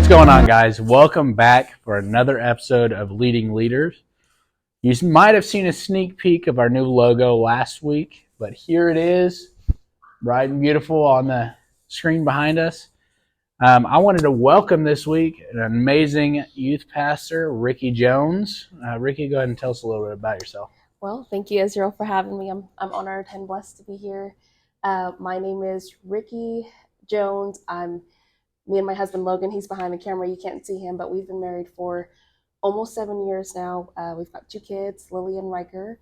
What's going on, guys? Welcome back for another episode of Leading Leaders. You might have seen a sneak peek of our new logo last week, but here it is, bright and beautiful on the screen behind us. I wanted to welcome this week an amazing youth pastor, Ricki Jones. Ricki, go ahead and tell us a little bit about yourself. Well, thank you, Israel, for having me. I'm honored and blessed to be here. My name is Ricki Jones. Me and my husband, Logan, he's behind the camera. You can't see him, but we've been married for almost 7 years now. We've got 2 kids, Lily and Riker.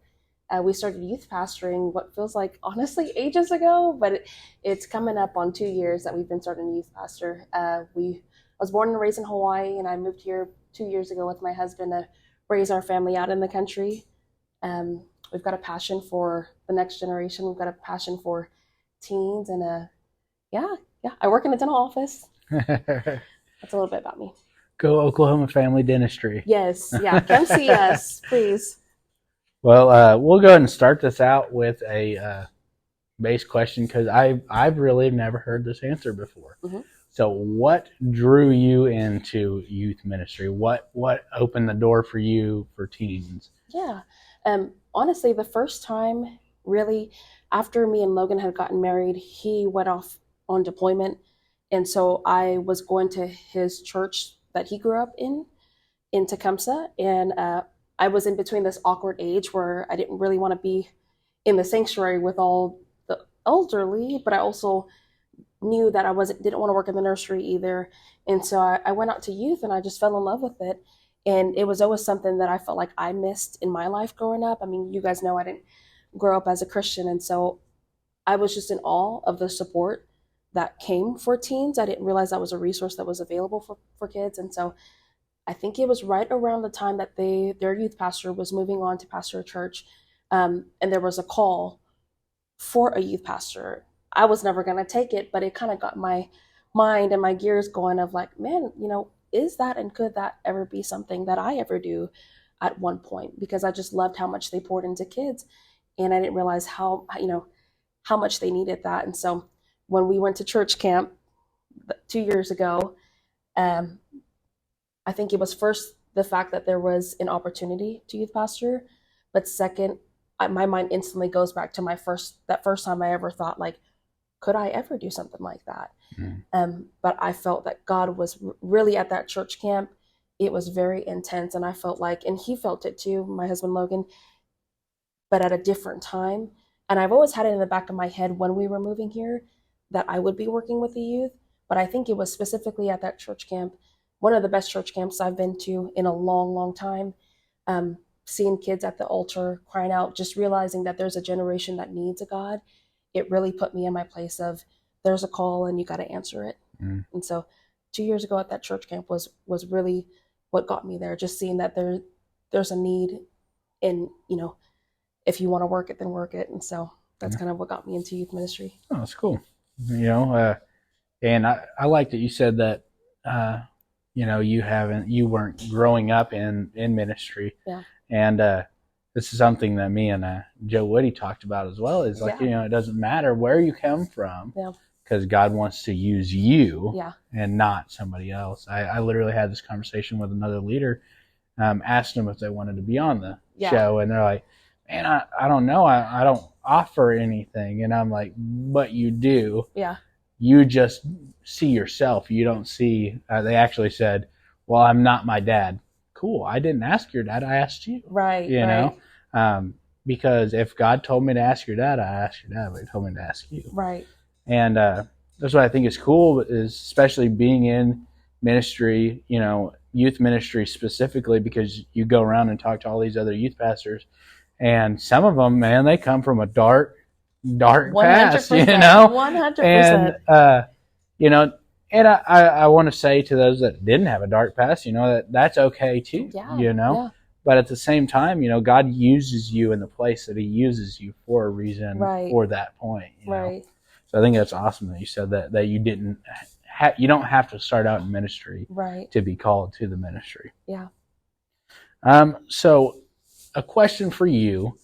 We started youth pastoring what feels like, honestly, ages ago, but it's coming up on 2 years that we've been starting a youth pastor. I was born and raised in Hawaii, and I moved here 2 years ago with my husband to raise our family out in the country. We've got a passion for the next generation. We've got a passion for teens, and I work in a dental office. That's a little bit about me. Go Oklahoma Family Dentistry. Yes, yeah, come see us, please. Well, we'll go ahead and start this out with a base question because I've really never heard this answer before. Mm-hmm. So what drew you into youth ministry? What opened the door for you for teens? Yeah. Honestly, the first time, really, after me and Logan had gotten married, he went off on deployment. And so I was going to his church that he grew up in Tecumseh. And I was in between this awkward age where I didn't really want to be in the sanctuary with all the elderly, but I also knew that I didn't want to work in the nursery either. And so I went out to youth and I just fell in love with it. And it was always something that I felt like I missed in my life growing up. I mean, you guys know I didn't grow up as a Christian. And so I was just in awe of the support that came for teens. I didn't realize that was a resource that was available for kids. And so I think it was right around the time that their youth pastor was moving on to pastor a church. And there was a call for a youth pastor. I was never going to take it, but it kind of got my mind and my gears going of like, man, is that and could that ever be something that I ever do at one point? Because I just loved how much they poured into kids, and I didn't realize how much they needed that. And so when we went to church camp 2 years ago, I think it was first the fact that there was an opportunity to youth pastor, but second, my mind instantly goes back to that first time I ever thought, like, could I ever do something like that? Mm. But I felt that God was really at that church camp. It was very intense, and I felt like, and he felt it too, my husband Logan, but at a different time. And I've always had it in the back of my head when we were moving here that I would be working with the youth, but I think it was specifically at that church camp, one of the best church camps I've been to in a long, long time. Seeing kids at the altar crying out, just realizing that there's a generation that needs a God. It really put me in my place of there's a call and you got to answer it. Mm. And so 2 years ago at that church camp was really what got me there. Just seeing that there's a need, and if you want to work it, then work it. And so that's kind of what got me into youth ministry. Oh, that's cool. And I like that you said that you weren't growing up in ministry. Yeah. And this is something that me and Joe Woody talked about as well, is like, it doesn't matter where you come from, because God wants to use you and not somebody else. I literally had this conversation with another leader, asked them if they wanted to be on the show, and they're like, man, I don't know. I don't offer anything. And I'm like, but you do. Yeah. You just see yourself. You don't see, they actually said, well, I'm not my dad. Cool. I didn't ask your dad. I asked you. Right. You know, because if God told me to ask your dad, I asked your dad, but he told me to ask you. Right. And that's what I think is cool, is especially being in ministry, youth ministry specifically, because you go around and talk to all these other youth pastors, and some of them, man, they come from a dark 100%, past, 100%. And, and I want to say to those that didn't have a dark past, that's okay too, But at the same time, God uses you in the place that he uses you for a reason, for that point. Right. So I think that's awesome that you said that you didn't you don't have to start out in ministry to be called to the ministry. Yeah. So a question for you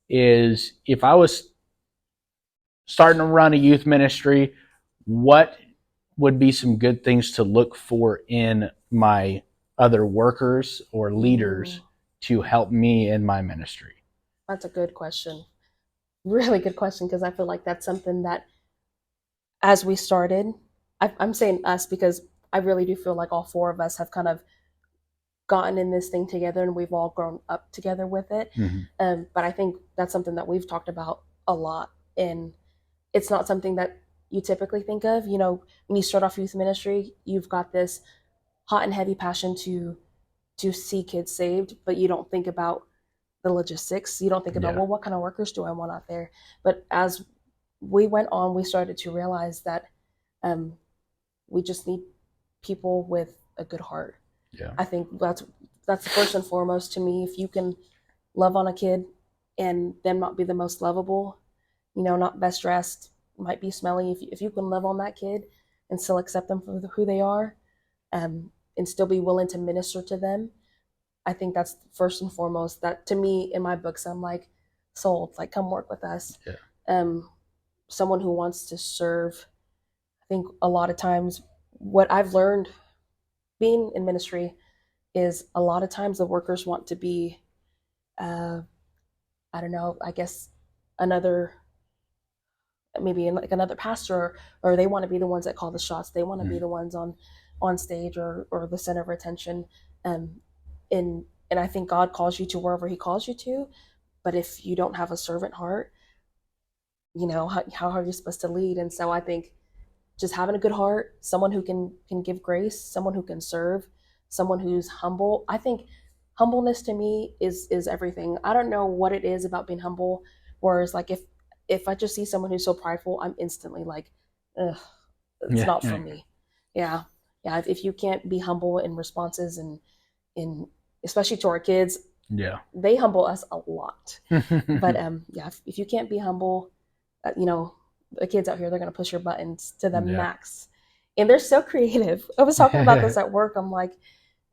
is, if I was starting to run a youth ministry, what would be some good things to look for in my other workers or leaders to help me in my ministry? That's a good question. Really good question, because I feel like that's something that, as we started, I'm saying us because I really do feel like all four of us have kind of gotten in this thing together, and we've all grown up together with it. But I think that's something that we've talked about a lot, and it's not something that you typically think of. You know, when you start off youth ministry, you've got this hot and heavy passion to see kids saved, but you don't think about the logistics. You don't think about, well, what kind of workers do I want out there? But as we went on, we started to realize that we just need people with a good heart. I think that's first and foremost to me. If you can love on a kid and them not be the most lovable, you know, not best dressed, might be smelly. If you can love on that kid and still accept them for who they are, and still be willing to minister to them, I think that's first and foremost. That, to me, in my books, I'm like, sold. Like, come work with us. Someone who wants to serve. I think a lot of times what I've learned being in ministry is a lot of times the workers want to be, I don't know, I guess maybe like another pastor, or they want to be the ones that call the shots. They want to be the ones on stage or the center of attention. And I think God calls you to wherever he calls you to, but if you don't have a servant heart, you know, how are you supposed to lead? And so I think just having a good heart, someone who can give grace, someone who can serve, someone who's humble. I think humbleness to me is everything. I don't know what it is about being humble, whereas like if I just see someone who's so prideful, I'm instantly like, ugh, it's not for me. Yeah. If you can't be humble in responses and in, especially to our kids, they humble us a lot. But if you can't be humble, you know, the kids out here, they're going to push your buttons to the max. And they're so creative. I was talking about this at work. I'm like,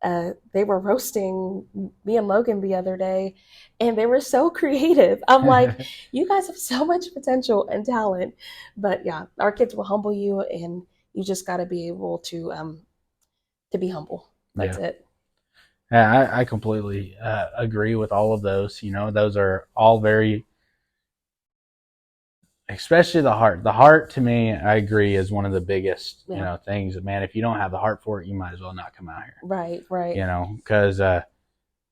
they were roasting me and Logan the other day, and they were so creative. I'm like, you guys have so much potential and talent. But yeah, our kids will humble you, and you just got to be able to be humble. That's it. Yeah, I completely agree with all of those. You know, those are all very, especially the heart. The heart, to me, I agree, is one of the biggest, you know, things. Man, if you don't have the heart for it, you might as well not come out here. Right. You know, because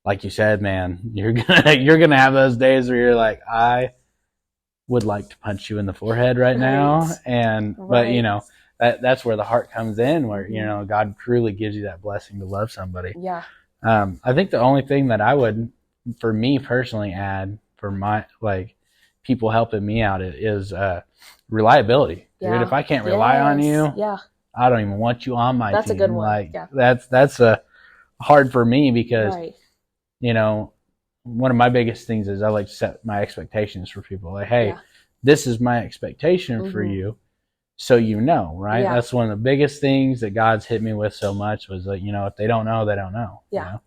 like you said, man, you're gonna have those days where you're like, I would like to punch you in the forehead right now, and but you know, that's where the heart comes in, where you know God truly gives you that blessing to love somebody. I think the only thing that I would, for me personally, add for my people helping me out is reliability. Dude, if I can't rely on you, I don't even want you on my team. That's a good one. Like that's hard for me because you know, one of my biggest things is I like to set my expectations for people. Like, hey, this is my expectation for you, so you know, right? That's one of the biggest things that God's hit me with so much was like, you know, if they don't know, they don't know. You know?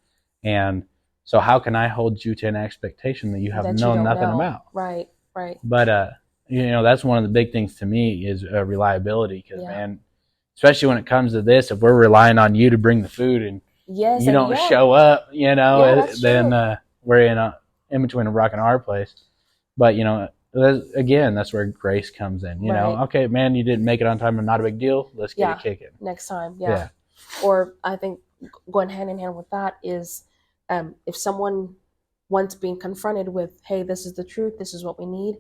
And so how can I hold you to an expectation that you have known nothing about? Right. But you know, that's one of the big things to me is reliability, because man, especially when it comes to this, if we're relying on you to bring the food and you don't show up, you know, then we're in between a rock and a hard place. But you know, again, that's where grace comes in. You know, okay, man, you didn't make it on time, and not a big deal. Let's get it kicking next time. Or I think going hand in hand with that is if someone once being confronted with, hey, this is the truth, this is what we need,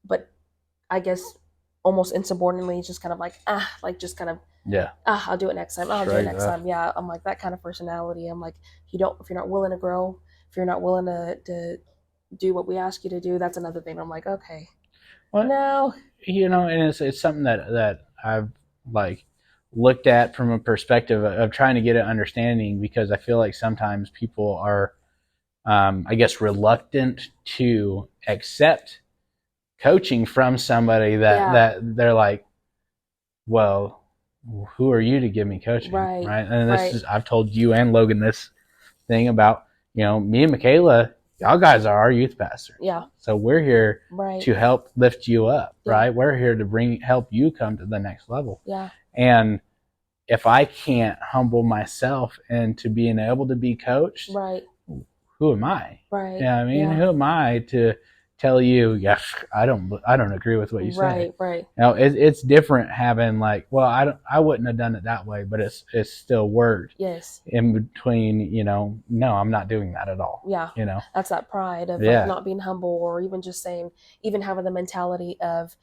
but I guess almost insubordinately just kind of like, just kind of, I'll do it next time. I'll do it next time. Yeah. I'm like that kind of personality. I'm like, if you're not willing to grow, if you're not willing to do what we ask you to do, that's another thing. I'm like, okay, no, you know, and it's something that I've looked at from a perspective of trying to get an understanding, because I feel like sometimes people are, I guess, reluctant to accept coaching from somebody that they're like, well, who are you to give me coaching? Right. And this is, I've told you and Logan this thing about, you know, me and Michaela, y'all guys are our youth pastor. So we're here to help lift you up, right? We're here to help you come to the next level. And if I can't humble myself into being able to be coached, right, who am I? right, Yeah, I mean, who am I to tell you, yeah, I don't agree with what you say. Right. You know, it's different having like, well, I wouldn't have done it that way, but it's still word. Yes. In between, you know, no, I'm not doing that at all. Yeah. You know, that's that pride of like not being humble, or even just saying, even having the mentality of,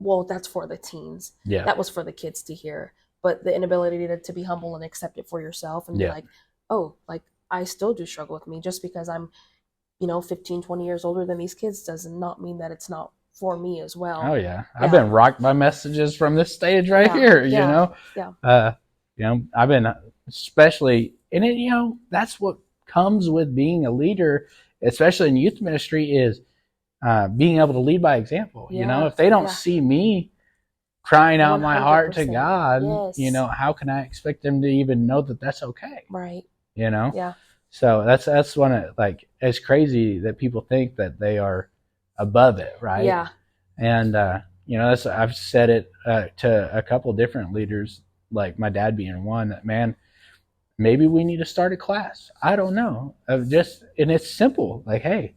well, that's for the teens. Yeah. That was for the kids to hear. But the inability to be humble and accept it for yourself and be like, oh, like I still do struggle with me. Just because I'm, 15, 20 years older than these kids does not mean that it's not for me as well. Oh yeah. I've been rocked by messages from this stage right here, you know? Yeah. I've been especially, and it, that's what comes with being a leader, especially in youth ministry, is being able to lead by example. If they don't see me crying out 100%. My heart to God, how can I expect them to even know that that's okay? Right. Yeah. So that's one of, like, it's crazy that people think that they are above it, right? Yeah. And I've said it to a couple different leaders, like my dad being one, that, man, maybe we need to start a class. I don't know. And it's simple. Like, hey,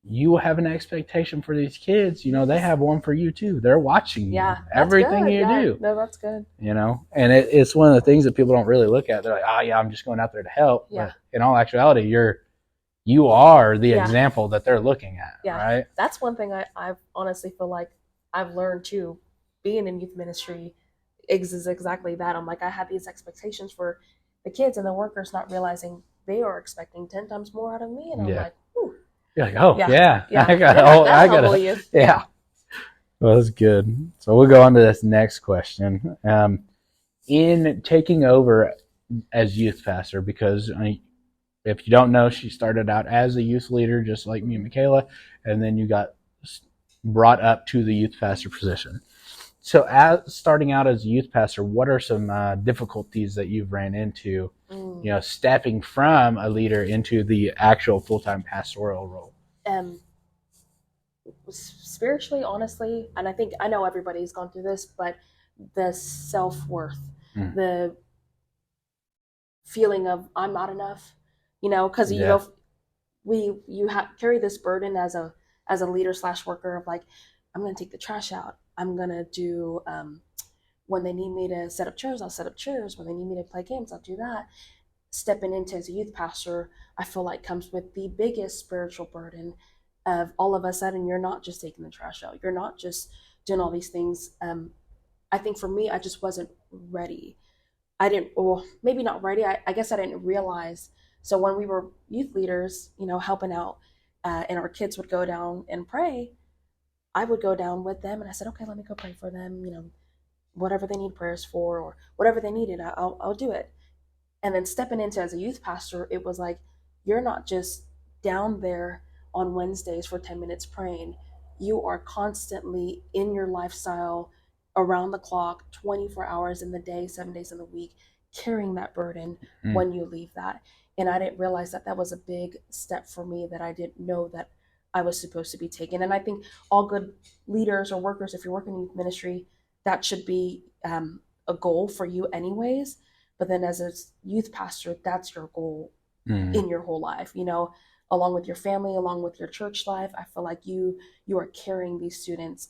you have an expectation for these kids. They have one for you too. They're watching everything you do. No, that's good. And it's one of the things that people don't really look at. They're like, oh yeah, I'm just going out there to help. Yeah. But in all actuality, you are the example that they're looking at. Yeah. Right. That's one thing I honestly feel like I've learned too, being in youth ministry is exactly that. I'm like, I had these expectations for the kids and the workers, not realizing they are expecting 10 times more out of me. And I'm like, ooh. You're like, oh yeah. I got you. Yeah. Well, that's good. So we'll go on to this next question. In taking over as youth pastor, because if you don't know, she started out as a youth leader, just like me and Michaela, and then you got brought up to the youth pastor position. So starting out as a youth pastor, what are some difficulties that you've ran into, stepping from a leader into the actual full-time pastoral role? Spiritually, honestly, and I know everybody's gone through this, but the self-worth, the feeling of I'm not enough, because you carry this burden as a leader / worker of like, I'm going to take the trash out. I'm going to do, when they need me to set up chairs, I'll set up chairs. When they need me to play games, I'll do that. Stepping into as a youth pastor, I feel like comes with the biggest spiritual burden of all of a sudden, you're not just taking the trash out. You're not just doing all these things. I think for me, I just wasn't ready. Maybe not ready. I guess I didn't realize. So when we were youth leaders, helping out, and our kids would go down and pray, I would go down with them and I said, okay, let me go pray for them. Whatever they need prayers for or whatever they needed, I'll do it. And then stepping into as a youth pastor, it was like, you're not just down there on Wednesdays for 10 minutes praying. You are constantly in your lifestyle, around the clock, 24 hours in the day, 7 days in the week, carrying that burden when you leave that. And I didn't realize that was a big step for me that I didn't know that I was supposed to be taking. And I think all good leaders or workers, if you're working in youth ministry, that should be a goal for you anyways. But then as a youth pastor, that's your goal in your whole life, along with your family, along with your church life. I feel like you are carrying these students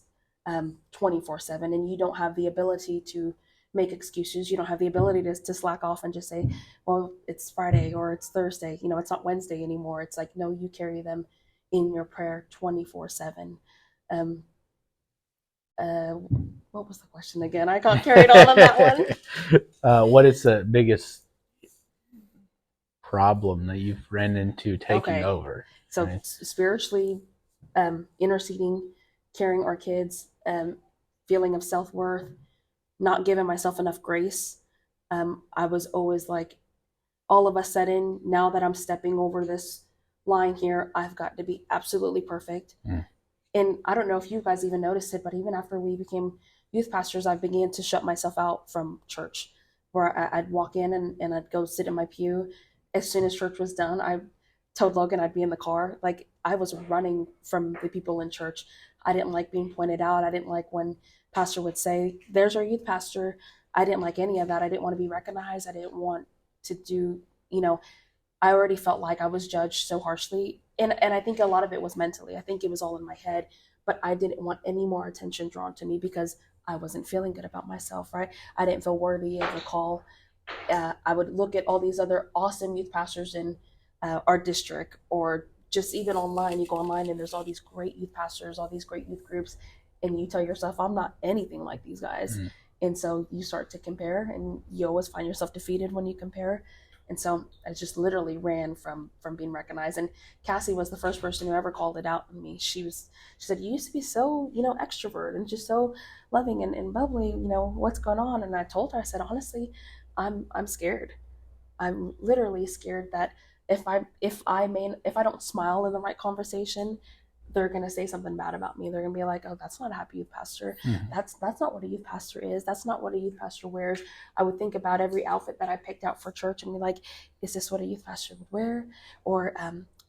24/7, and you don't have the ability to make excuses. You don't have the ability to slack off and just say, well, it's Friday or it's Thursday. It's not Wednesday anymore. It's like, no, you carry them in your prayer 24/7. What was the question again? I can't carry it all on that one. What is the biggest problem that you've ran into taking over? So spiritually, interceding, carrying our kids, feeling of self-worth, not giving myself enough grace. I was always like, all of a sudden, now that I'm stepping over this line here, I've got to be absolutely perfect. And I don't know if you guys even noticed it, but even after we became youth pastors, I began to shut myself out from church, where I'd walk in and I'd go sit in my pew. As soon as church was done, told Logan I'd be in the car. Like, I was running from the people in church. I didn't like being pointed out. I didn't like when pastor would say, "There's our youth pastor." I didn't like any of that. I didn't want to be recognized. I didn't want to do, I already felt like I was judged so harshly. And I think a lot of it was mentally. I think it was all in my head, but I didn't want any more attention drawn to me because I wasn't feeling good about myself, right? I didn't feel worthy of a call. I would look at all these other awesome youth pastors in our district, or just even online. You go online and there's all these great youth pastors, all these great youth groups, and you tell yourself, I'm not anything like these guys. Mm-hmm. And so you start to compare, and you always find yourself defeated when you compare. And so I just literally ran from being recognized. And Cassie was the first person who ever called it out on me. She said, "You used to be so, extrovert and just so loving and bubbly, what's going on?" And I told her, I said, honestly, I'm scared. I'm literally scared that if I don't smile in the right conversation, they're gonna say something bad about me. They're gonna be like, "Oh, that's not a happy youth pastor. Mm-hmm. That's not what a youth pastor is. That's not what a youth pastor wears." I would think about every outfit that I picked out for church and be like, "Is this what a youth pastor would wear? Or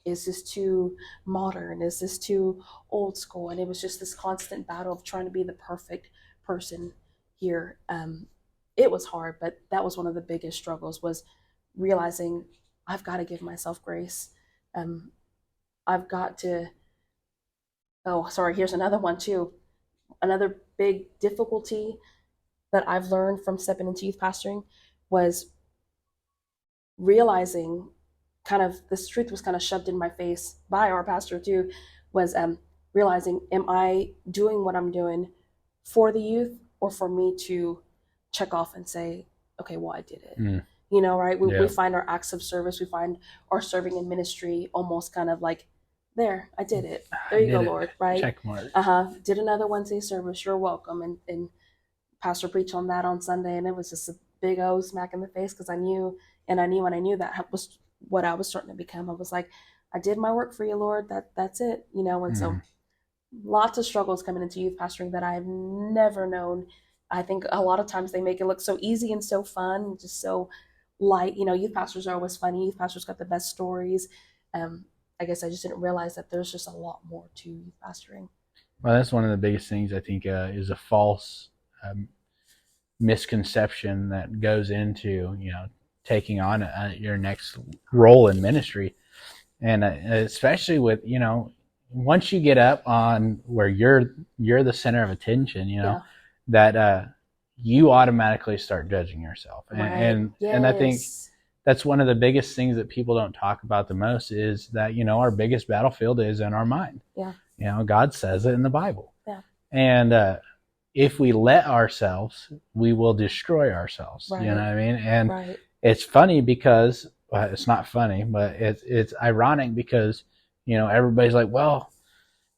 is this too modern? Is this too old school?" And it was just this constant battle of trying to be the perfect person here. It was hard, but that was one of the biggest struggles, was realizing I've got to give myself grace. I've got to. Oh, sorry, here's another one too. Another big difficulty that I've learned from stepping into youth pastoring was realizing, kind of, this truth was kind of shoved in my face by our pastor too, was realizing, am I doing what I'm doing for the youth or for me to check off and say, okay, well, I did it. Mm. Right? We find our acts of service, we find our serving in ministry almost kind of like, there, I did it. There you go, Lord, right? Check mark. Did another Wednesday service. You're welcome. And pastor preached on that on Sunday, and it was just a big O smack in the face, because I knew that was what I was starting to become. I was like, I did my work for you, Lord. That's it, And so lots of struggles coming into youth pastoring that I've never known. I think a lot of times they make it look so easy and so fun, just so light. Youth pastors are always funny. Youth pastors got the best stories. I guess I just didn't realize that there's just a lot more to youth pastoring. Well, that's one of the biggest things, I think, is a false misconception that goes into, taking on your next role in ministry. And especially with, once you get up on where you're the center of attention, that you automatically start judging yourself. And I think that's one of the biggest things that people don't talk about the most, is that, our biggest battlefield is in our mind. Yeah. God says it in the Bible. Yeah. And if we let ourselves, we will destroy ourselves. Right. You know what I mean? And it's funny because, well, it's not funny, but it's ironic because, everybody's like, well,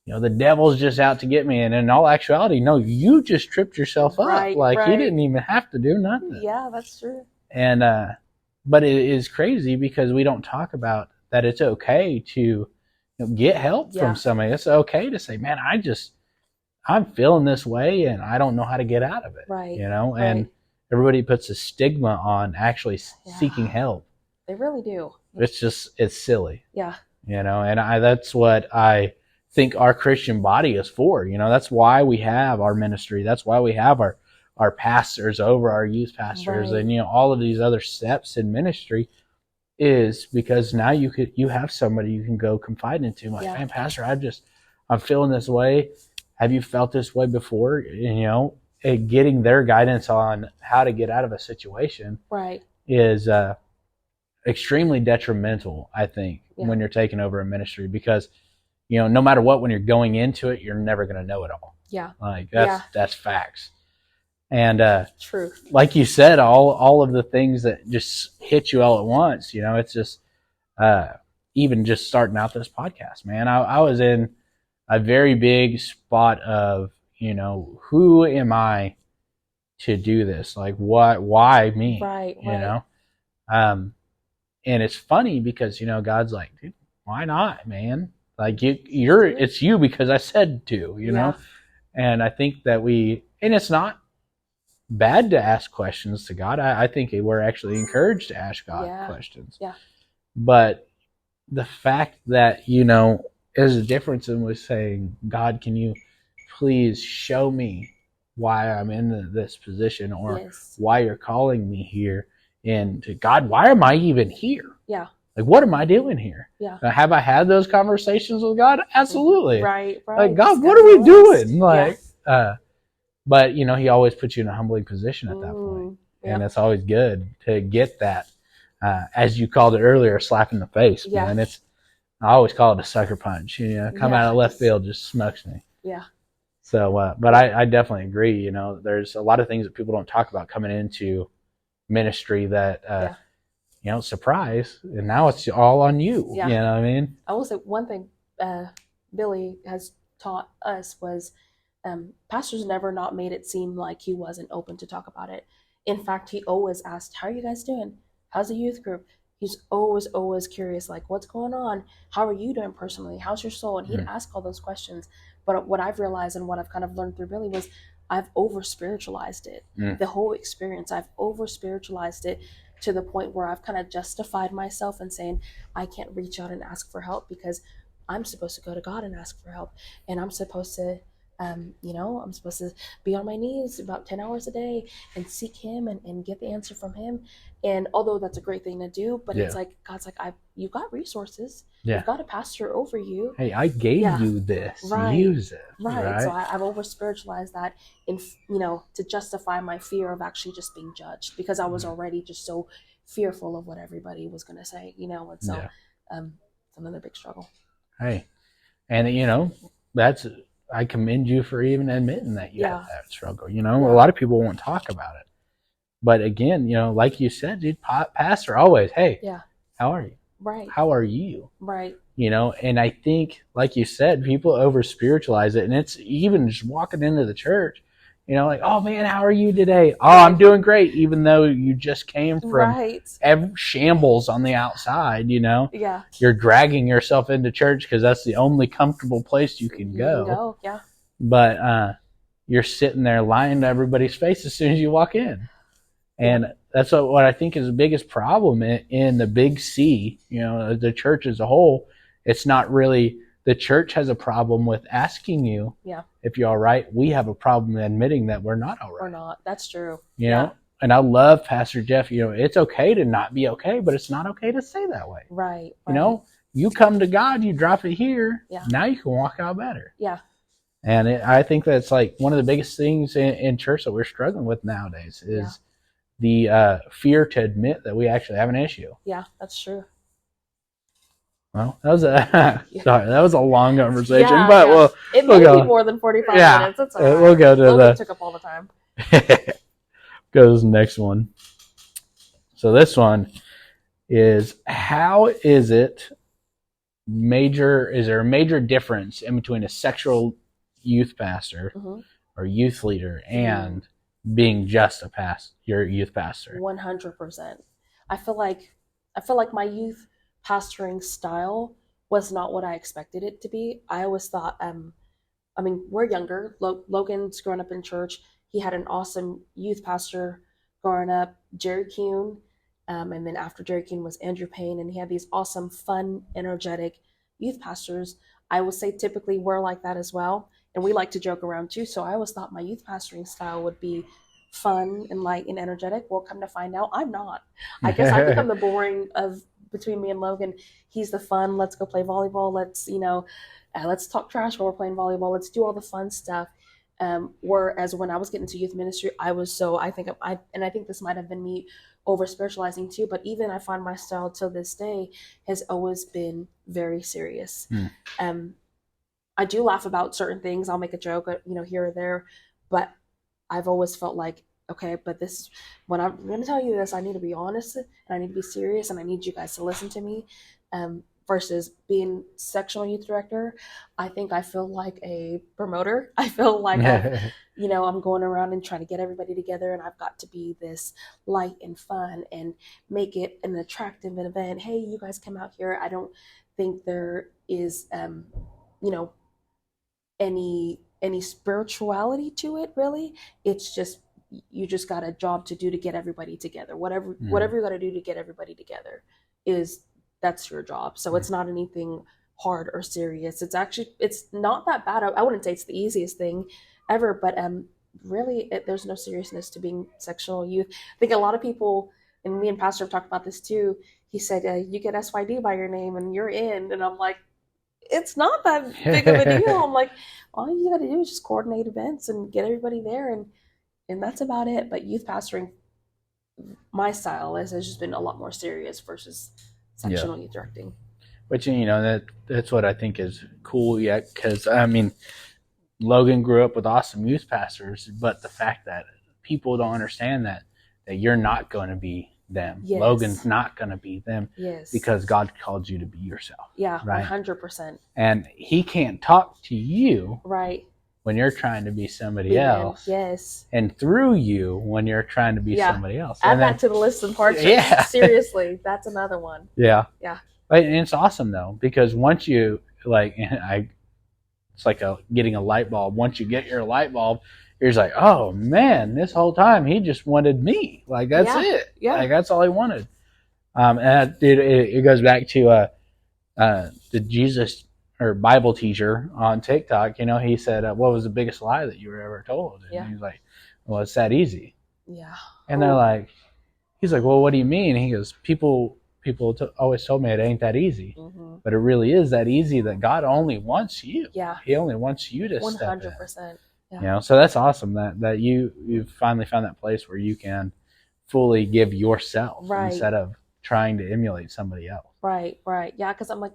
the devil's just out to get me. And in all actuality, no, you just tripped yourself up. He didn't even have to do nothing. Yeah, that's true. And, but it is crazy because we don't talk about that. It's okay to get help from somebody. It's okay to say, man, I'm feeling this way and I don't know how to get out of it. Right. And everybody puts a stigma on actually seeking help. They really do. It's silly. Yeah. And that's what I think our Christian body is for. That's why we have our ministry. That's why we have our pastors over our youth pastors, right. And all of these other steps in ministry, is because now you have somebody you can go confide into. Like, man, pastor, I'm feeling this way. Have you felt this way before? And getting their guidance on how to get out of a situation, right, is extremely detrimental, I think, when you're taking over a ministry, because no matter what, when you're going into it, you're never going to know it all. Yeah, like that's facts. And truth, like you said, all of the things that just hit you all at once. It's just even just starting out this podcast, man. I was in a very big spot of, who am I to do this? Like, what? Why me? Right. And it's funny because God's like, dude, why not, man? Like it's you because I said to, And I think that and it's not bad to ask questions to God. I think we're actually encouraged to ask God questions. Yeah. But the fact that, there's a difference in with saying, God, can you please show me why I'm in this position, or why you're calling me here, and to God, why am I even here? Yeah. Like, what am I doing here? Yeah. Have I had those conversations with God? Absolutely. Right. Like, God, what are we doing? Like, but he always puts you in a humbling position at that point. And it's always good to get that, as you called it earlier, a slap in the face. Yeah. Man, I always call it a sucker punch. Come out of left field, just smokes me. Yeah. So, but I definitely agree. There's a lot of things that people don't talk about coming into ministry that, surprise, and now it's all on you. Yeah. You know what I mean? I will say one thing Billy has taught us was pastors never not made it seem like he wasn't open to talk about it. In fact, he always asked, how are you guys doing? How's the youth group? He's always curious, like, what's going on? How are you doing personally? How's your soul? And he'd ask all those questions. But what I've realized and what I've kind of learned through Billy was I've over-spiritualized it. The whole experience, I've over-spiritualized it to the point where I've kind of justified myself and saying, I can't reach out and ask for help because I'm supposed to go to God and ask for help. And I'm supposed to I'm supposed to be on my knees about 10 hours a day and seek him and get the answer from him. And although that's a great thing to do, but it's like, God's like, you've got resources. You've got a pastor over you. Hey, I gave you this. Use it. Right. So I've over spiritualized that to justify my fear of actually just being judged, because I was already just so fearful of what everybody was going to say, and so it's another big struggle. Hey, and I commend you for even admitting that you have that struggle. A lot of people won't talk about it. But again, like you said, dude, pastor always, hey, how are you? Right. How are you? Right. And I think, like you said, people over spiritualize it. And it's even just walking into the church, like, oh man, how are you today? Oh, I'm doing great. Even though you just came from every shambles on the outside, you're dragging yourself into church because that's the only comfortable place you can go. But you're sitting there lying to everybody's face as soon as you walk in. And that's what I think is the biggest problem in the big C, the church as a whole. It's not really the church has a problem with asking you if you're all right. We have a problem admitting that we're not all right. We're not. That's true. You know? And I love Pastor Jeff. It's okay to not be okay, but it's not okay to say that way. Right. You come to God, you drop it here. Now you can walk out better. Yeah. And I think that's like one of the biggest things in church that we're struggling with nowadays is the fear to admit that we actually have an issue. Yeah, that's true. Well, that was a long conversation, but it may be more than 45 minutes. It's all right. We'll go to took up all the time. Go to the next one. So this one is, how is it is there a major difference in between a sexual youth pastor or youth leader and being just your youth pastor? 100%. I feel like my youth pastoring style was not what I expected it to be. I always thought, we're younger. Logan's growing up in church. He had an awesome youth pastor growing up, Jerry Kuhn. And then after Jerry Kuhn was Andrew Payne, and he had these awesome, fun, energetic youth pastors. I would say typically we're like that as well. And we like to joke around too. So I always thought my youth pastoring style would be fun and light and energetic. Well, come to find out, I'm not. I guess I think I'm the boring of between me and Logan. He's the fun. Let's go play volleyball. Let's talk trash while we're playing volleyball. Let's do all the fun stuff. Whereas when I was getting to youth ministry, I think this might have been me over spiritualizing too, but even I find my style till this day has always been very serious. I do laugh about certain things. I'll make a joke, here or there, but I've always felt like, okay, but this, when I'm going to tell you this, I need to be honest and I need to be serious and I need you guys to listen to me. Versus being sectional youth director, I think I feel like a promoter. I feel like I'm going around and trying to get everybody together, and I've got to be this light and fun and make it an attractive event. Hey, you guys come out here. I don't think there is, any spirituality to it, really. It's just, you just got a job to do to get everybody together. Whatever you got to do to get everybody together is that's your job. So it's not anything hard or serious. It's not that bad. I wouldn't say it's the easiest thing ever, but really, there's no seriousness to being sectional youth. I think a lot of people, and me and Pastor have talked about this too. He said, you get SYD by your name and you're in. And I'm like, it's not that big of a deal. I'm like, all you got to do is just coordinate events and get everybody there. And that's about it. But youth pastoring, my style has just been a lot more serious versus sectional youth directing. But that's what I think is cool. Yeah, because I mean, Logan grew up with awesome youth pastors, but the fact that people don't understand that you're not going to be them. Yes. Logan's not going to be them. Yes. Because God called you to be yourself. Yeah, right? 100%. And he can't talk to you. Right. When you're trying to be somebody else. Yes. And through you when you're trying to be somebody else. Add that to the list of parts. Yeah. Seriously, that's another one. Yeah. Yeah. And it's awesome though, because once you it's like getting a light bulb. Once you get your light bulb, you're just like, oh man, this whole time he just wanted me. Like that's it. Yeah. Like that's all he wanted. And it goes back to the Jesus or Bible teacher on TikTok. He said, what was the biggest lie that you were ever told? And he's like, well, it's that easy. Yeah. And they're like, he's like, well, what do you mean? He goes, people always told me it ain't that easy, but it really is that easy. That God only wants you. Yeah. He only wants you to 100%. Step in. Yeah. So that's awesome that you've finally found that place where you can fully give yourself instead of trying to emulate somebody else. Right. Yeah. Because I'm like,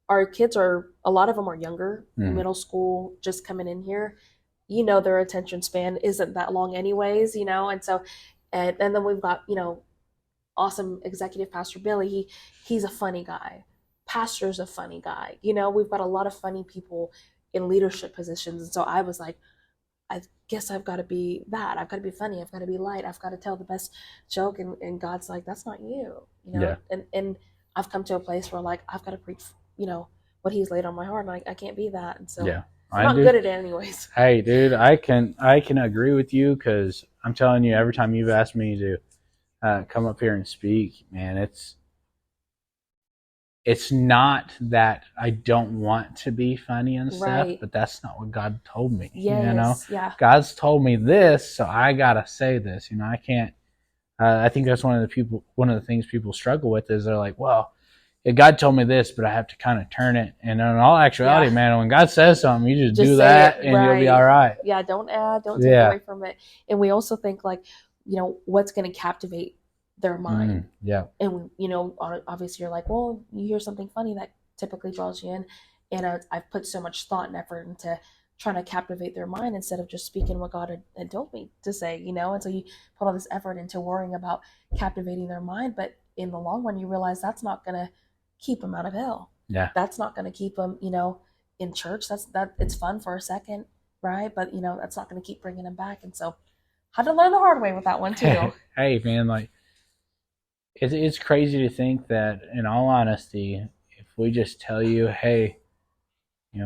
our kids a lot of them are younger, middle school, just coming in here. Their attention span isn't that long anyways, and so, and then we've got, awesome executive pastor Billy. He's a funny guy. Pastor's a funny guy. We've got a lot of funny people in leadership positions. And so I was like, I guess I've got to be that. I've got to be funny. I've got to be light. I've got to tell the best joke. And God's like, that's not you, and I've come to a place where like, I've got to preach, what he's laid on my heart. And I can't be that. And so I'm not good at it anyways. Hey dude, I can agree with you. Cause I'm telling you, every time you've asked me to come up here and speak, man, it's not that I don't want to be funny and stuff, but that's not what God told me. Yes, yeah. God's told me this, so I gotta say this. I can't. I think that's one of the things people struggle with is they're like, well, God told me this, but I have to kind of turn it. And in all actuality, man, when God says something, you just do that, and you'll be all right. Yeah, don't add, don't take away from it. And we also think like, what's going to captivate their mind. And, obviously you're like, well, you hear something funny that typically draws you in. And I've put so much thought and effort into trying to captivate their mind instead of just speaking what God had told me to say, and so you put all this effort into worrying about captivating their mind. But in the long run, you realize that's not going to keep them out of hell. Yeah. That's not going to keep them, in church. It's fun for a second, right? But, that's not going to keep bringing them back. And so had to learn the hard way with that one too. Hey man, like, it's crazy to think that, in all honesty, if we just tell you, hey,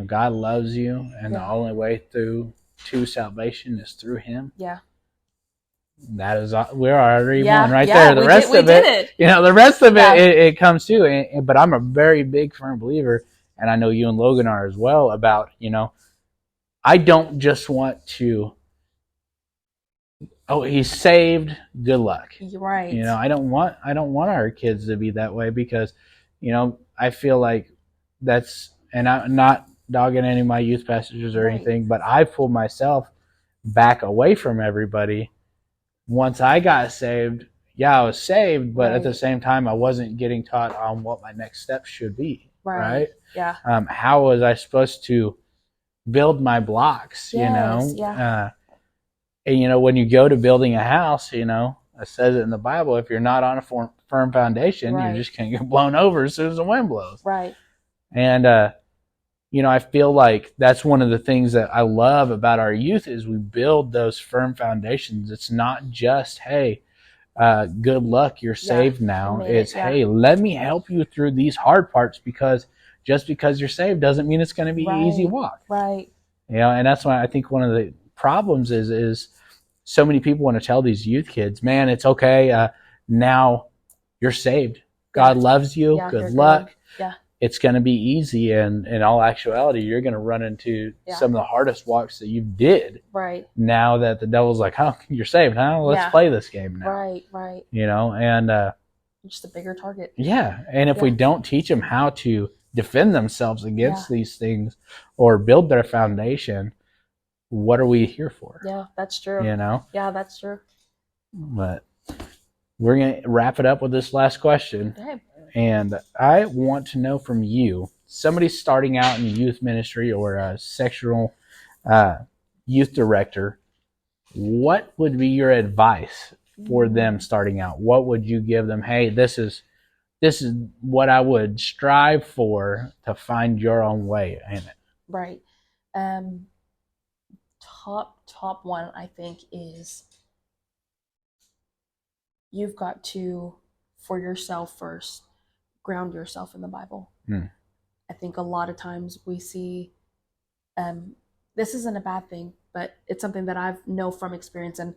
God loves you, and the only way to salvation is through Him. Yeah. That is, we're already won right there. The rest of it, it comes to. But I'm a very big, firm believer, and I know you and Logan are as well, about, I don't just want to, oh, he's saved, good luck. Right. I don't want our kids to be that way, because, I feel like that's, and I'm not dogging any of my youth pastors or anything, but I pulled myself back away from everybody. Once I got saved, I was saved, but at the same time, I wasn't getting taught on what my next steps should be. Right. Yeah. How was I supposed to build my blocks? Yeah. And when you go to building a house, it says it in the Bible, if you're not on a firm foundation, you're just going to get blown over as soon as the wind blows. Right. And, I feel like that's one of the things that I love about our youth is we build those firm foundations. It's not just, hey, good luck, you're saved now. It's, hey, let me help you through these hard parts, because just because you're saved doesn't mean it's going to be an easy walk. Right. And that's why I think one of the problems is so many people want to tell these youth kids, man, it's okay. Now you're saved. God loves you. Yeah, good luck. Good. Yeah. It's going to be easy. And in all actuality, you're going to run into some of the hardest walks that you did. Right. Now that the devil's like, oh, you're saved, huh? Let's play this game now. Right, right. You know, and just a bigger target. Yeah. And if we don't teach them how to defend themselves against these things or build their foundation, what are we here for? Yeah, that's true. You know? Yeah, that's true. But we're going to wrap it up with this last question. Okay. And I want to know from you, somebody starting out in youth ministry or a sectional youth director, what would be your advice for them starting out? What would you give them? Hey, this is what I would strive for to find your own way in it. Right. Top one, I think, is you've got to, for yourself first, ground yourself in the Bible. I think a lot of times we see, this isn't a bad thing, but it's something that I know from experience, and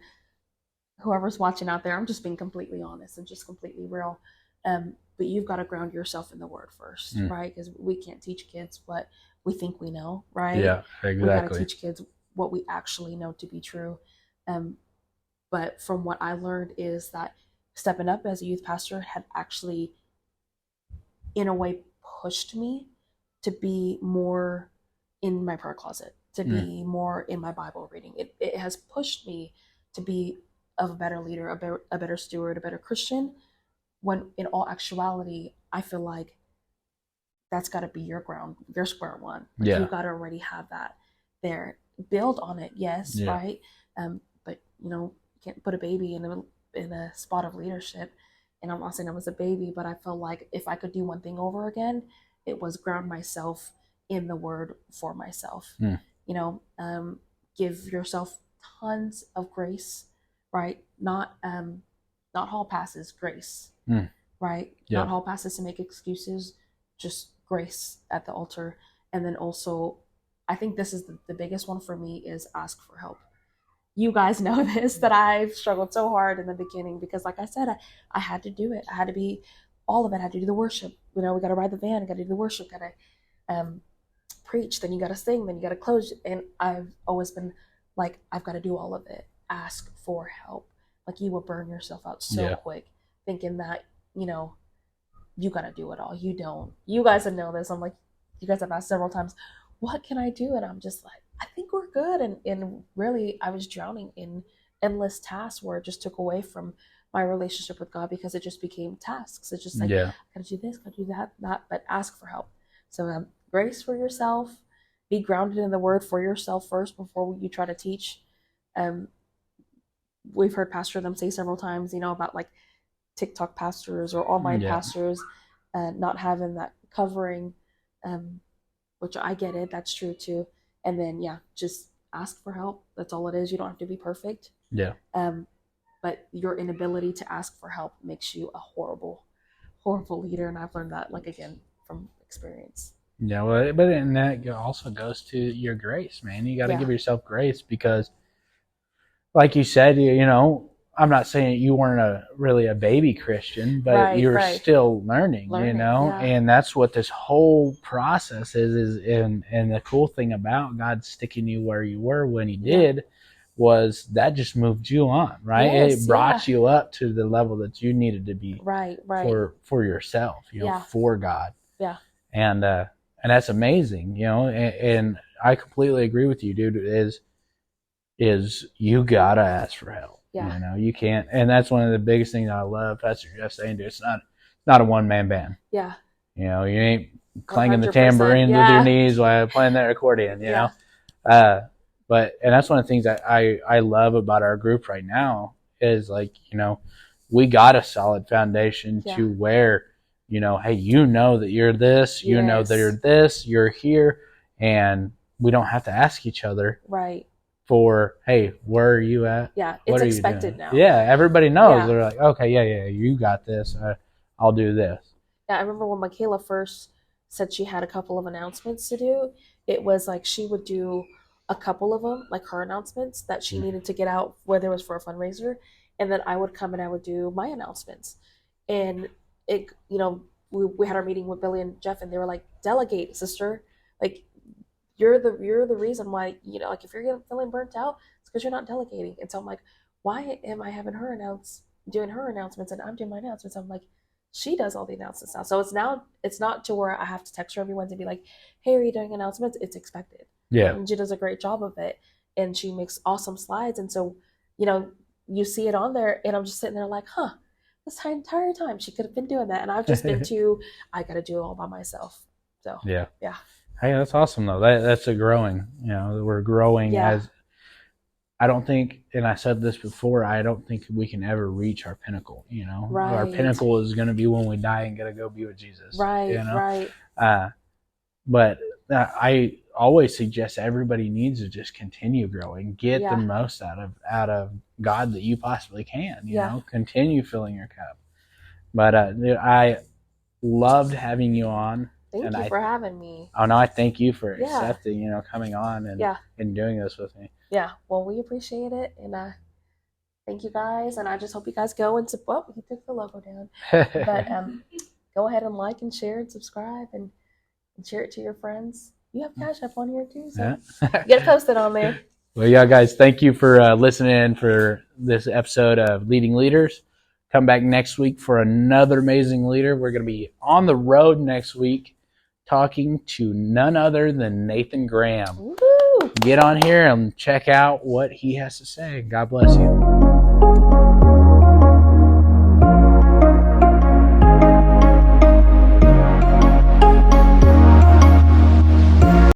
whoever's watching out there, I'm just being completely honest and just completely real. But you've got to ground yourself in the Word first, right? Because we can't teach kids what we think we know, right? Yeah, exactly. We got to teach kids what we actually know to be true. But from what I learned is that stepping up as a youth pastor had actually, in a way, pushed me to be more in my prayer closet, to be more in my Bible reading. It has pushed me to be a better leader, a better steward, a better Christian, when in all actuality, I feel like that's got to be your ground, your square one. Like you've got to already have that there. Build on it, yes, right? But you can't put a baby in a spot of leadership. And I'm not saying I was a baby, but I felt like if I could do one thing over again, it was ground myself in the Word for myself. Give yourself tons of grace, right? Not hall passes, grace, right? Not hall passes to make excuses, just grace at the altar. And then also, I think this is the biggest one for me, is ask for help. You guys know this, that I've struggled so hard in the beginning because, like I said, I had to do it. I had to be all of it. I had to do the worship. We got to ride the van, got to do the worship, got to preach, then you got to sing, then you got to close. And I've always been like, I've got to do all of it. Ask for help. Like, you will burn yourself out so quick thinking that, you got to do it all. You don't. You guys know this. I'm like, you guys have asked several times, what can I do? And I'm just like, I think we're good. And really, I was drowning in endless tasks where it just took away from my relationship with God because it just became tasks. It's just like, I gotta do this, gotta do that, but ask for help. So grace for yourself, be grounded in the Word for yourself first before you try to teach. We've heard Pastor them say several times, about like TikTok pastors or online pastors not having that covering, which I get it. That's true too. And then, just ask for help. That's all it is. You don't have to be perfect. Yeah. But your inability to ask for help makes you a horrible, horrible leader. And I've learned that, again, from experience. Yeah, well, but and that also goes to your grace, man. You got to give yourself grace because, like you said, I'm not saying you weren't really a baby Christian, but you're still learning, and that's what this whole process is. And the cool thing about God sticking you where you were when He did was that just moved you on, right? Yes, it brought you up to the level that you needed to be, for yourself, for God, and that's amazing, and I completely agree with you, dude. Is you gotta ask for help. You can't, and that's one of the biggest things I love Pastor Jeff saying, dude, it's not a one-man band. You ain't clanging the tambourine with your knees while playing that accordion, but that's one of the things that I love about our group right now is, like, we got a solid foundation to where, hey, that you're this, know that you're this, you're here, and we don't have to ask each other for, hey, where are you at? It's expected now. Everybody knows. They're like, okay, you got this. I'll do this. I remember when Michaela first said she had a couple of announcements to do, it was like she would do a couple of them, like her announcements that she needed to get out, whether it was for a fundraiser, and then I would come and I would do my announcements. And it, we had our meeting with Billy and Jeff, and they were like, delegate, sister. Like, you're the reason why, like, if you're feeling burnt out, it's because you're not delegating. And so I'm like, why am I having her doing her announcements, and I'm doing my announcements? I'm like, she does all the announcements now. So it's not to where I have to text her every Wednesday and be like, hey, are you doing announcements? It's expected. Yeah. And she does a great job of it, and she makes awesome slides. And so, you see it on there, and I'm just sitting there like, this entire time she could have been doing that, and I've just been I got to do it all by myself. So yeah. Hey, that's awesome though. That's a growing. We're growing as. I don't think, and I said this before, I don't think we can ever reach our pinnacle. Right. Our pinnacle is going to be when we die and get to go be with Jesus. Right. Right. But I always suggest everybody needs to just continue growing, get the most out of God that you possibly can. Continue filling your cup. But I loved having you on. Thank you for having me. Oh no, I thank you for accepting, coming on and doing this with me. Yeah, well, we appreciate it, and thank you guys, and I just hope you guys go and support. He took the logo down, but go ahead and like and share and subscribe and share it to your friends. You have Cash App on here too, so get it posted on there. Well, yeah, guys, thank you for listening for this episode of Leading Leaders. Come back next week for another amazing leader. We're going to be on the road next week talking to none other than Nathan Graham. Woo-hoo. Get on here and check out what he has to say. God bless you.